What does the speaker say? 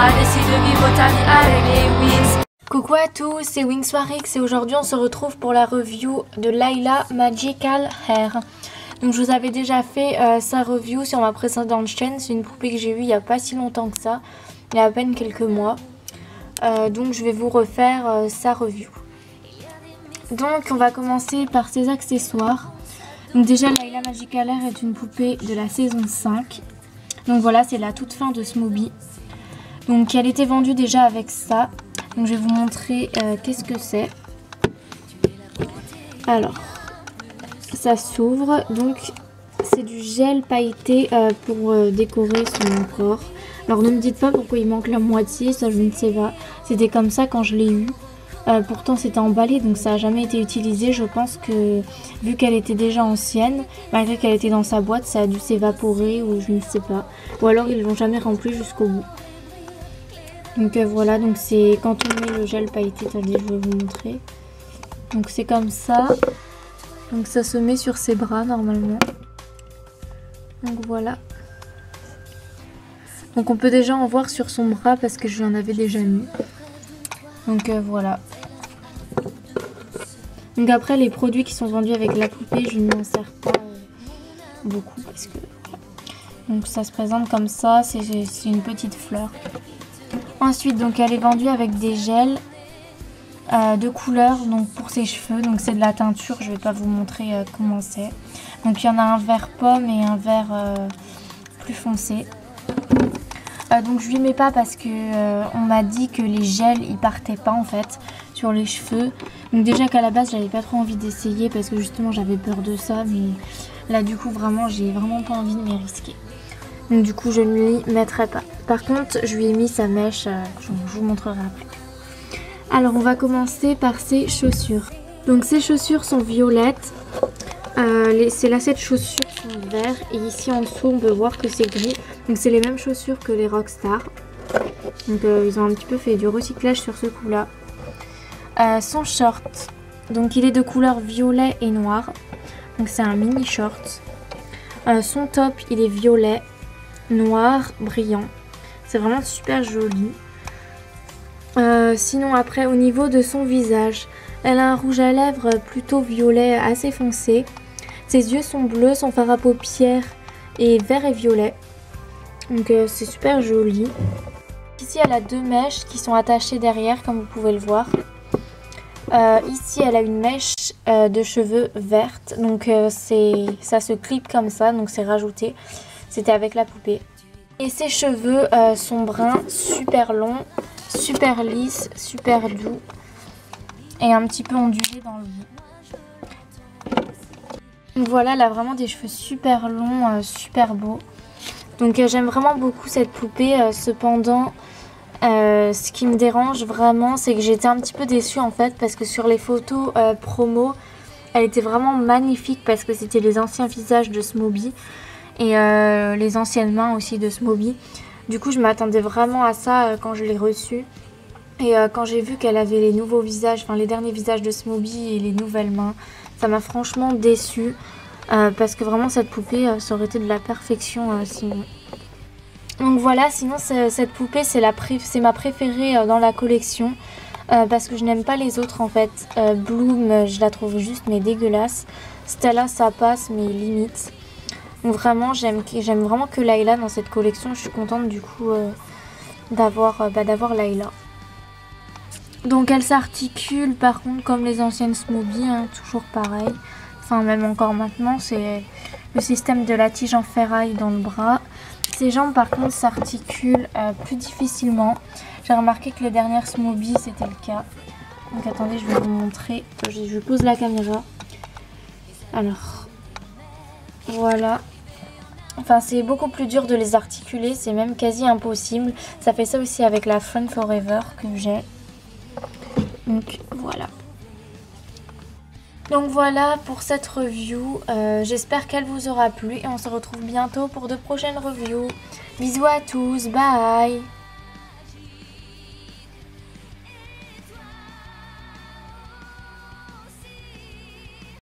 a décidé de vivre ta vie avec les Wings. Coucou à tous, c'est WingsWarX et aujourd'hui on se retrouve pour la review de Layla Magical Hair. Donc je vous avais déjà fait sa review sur ma précédente chaîne, c'est une poupée que j'ai eue il n'y a pas si longtemps que ça, il y a à peine quelques mois. Donc je vais vous refaire sa review. Donc on va commencer par ses accessoires. Donc déjà Layla Magical Hair est une poupée de la saison 5. Donc voilà, c'est la toute fin de Smooby. Donc elle était vendue déjà avec ça. Donc je vais vous montrer qu'est-ce que c'est. Alors, ça s'ouvre. Donc c'est du gel pailleté pour décorer son corps. Alors ne me dites pas pourquoi il manque la moitié, ça je ne sais pas. C'était comme ça quand je l'ai eu. Pourtant c'était emballé donc ça n'a jamais été utilisé. Je pense que vu qu'elle était déjà ancienne, malgré qu'elle était dans sa boîte, ça a dû s'évaporer ou je ne sais pas. Ou alors ils l'ont jamais rempli jusqu'au bout. Donc voilà, donc c'est quand on met le gel pailleté, attendez, je vais vous montrer. Donc c'est comme ça. Donc ça se met sur ses bras normalement. Donc voilà. Donc on peut déjà en voir sur son bras parce que je l'en avais déjà mis. Donc voilà. Donc après les produits qui sont vendus avec la poupée, je ne m'en sers pas beaucoup parce que voilà. Donc ça se présente comme ça, c'est une petite fleur. Ensuite donc elle est vendue avec des gels de couleur donc pour ses cheveux. Donc c'est de la teinture, je vais pas vous montrer comment c'est. Donc il y en a un vert pomme et un vert plus foncé. Donc je lui mets pas parce que on m'a dit que les gels ils partaient pas en fait sur les cheveux. Donc déjà qu'à la base j'avais pas trop envie d'essayer parce que justement j'avais peur de ça, mais là du coup vraiment j'ai vraiment pas envie de m'y risquer. Donc du coup je ne lui mettrai pas. Par contre je lui ai mis sa mèche, je vous montrerai après. Alors on va commencer par ses chaussures. Donc ces chaussures sont violettes. Ces lacets de chaussures sont verts et ici en dessous on peut voir que c'est gris. Donc c'est les mêmes chaussures que les Rockstar. Donc ils ont un petit peu fait du recyclage sur ce coup là. Son short, donc il est de couleur violet et noir. Donc c'est un mini short. Son top il est violet, noir, brillant. C'est vraiment super joli. Sinon après au niveau de son visage, elle a un rouge à lèvres plutôt violet assez foncé. Ses yeux sont bleus, son fard à paupières est vert et violet. Donc c'est super joli. Ici elle a deux mèches qui sont attachées derrière comme vous pouvez le voir. Ici elle a une mèche de cheveux verte. Donc ça se clip comme ça, donc c'est rajouté. C'était avec la poupée. Et ses cheveux sont bruns, super longs, super lisses, super doux. Et un petit peu ondulés dans le bout. Donc voilà, elle a vraiment des cheveux super longs, super beaux. Donc j'aime vraiment beaucoup cette poupée. Cependant, ce qui me dérange vraiment, c'est que j'étais un petit peu déçue en fait. Parce que sur les photos promo, elle était vraiment magnifique. Parce que c'était les anciens visages de Smooby. Et les anciennes mains aussi de Smooby. Du coup je m'attendais vraiment à ça quand je l'ai reçue. Et quand j'ai vu qu'elle avait les nouveaux visages, enfin les derniers visages de Smooby et les nouvelles mains, ça m'a franchement déçue. Parce que vraiment cette poupée, ça aurait été de la perfection sinon. Donc voilà, sinon cette poupée c'est ma préférée dans la collection. Parce que je n'aime pas les autres en fait. Bloom, je la trouve juste mais dégueulasse. Stella ça passe mais limite. Donc vraiment j'aime vraiment que Layla dans cette collection. Je suis contente du coup d'avoir Layla. Donc elle s'articule par contre comme les anciennes Smooby, hein, toujours pareil. Enfin même encore maintenant, c'est le système de la tige en ferraille dans le bras. Ses jambes par contre s'articulent plus difficilement. J'ai remarqué que les dernières Smooby c'était le cas. Donc attendez, je vais vous montrer. Je pose la caméra. Alors voilà. Enfin c'est beaucoup plus dur de les articuler, c'est même quasi impossible. Ça fait ça aussi avec la Friend Forever que j'ai. Donc voilà. Donc voilà pour cette review. J'espère qu'elle vous aura plu et on se retrouve bientôt pour de prochaines reviews. Bisous à tous, bye.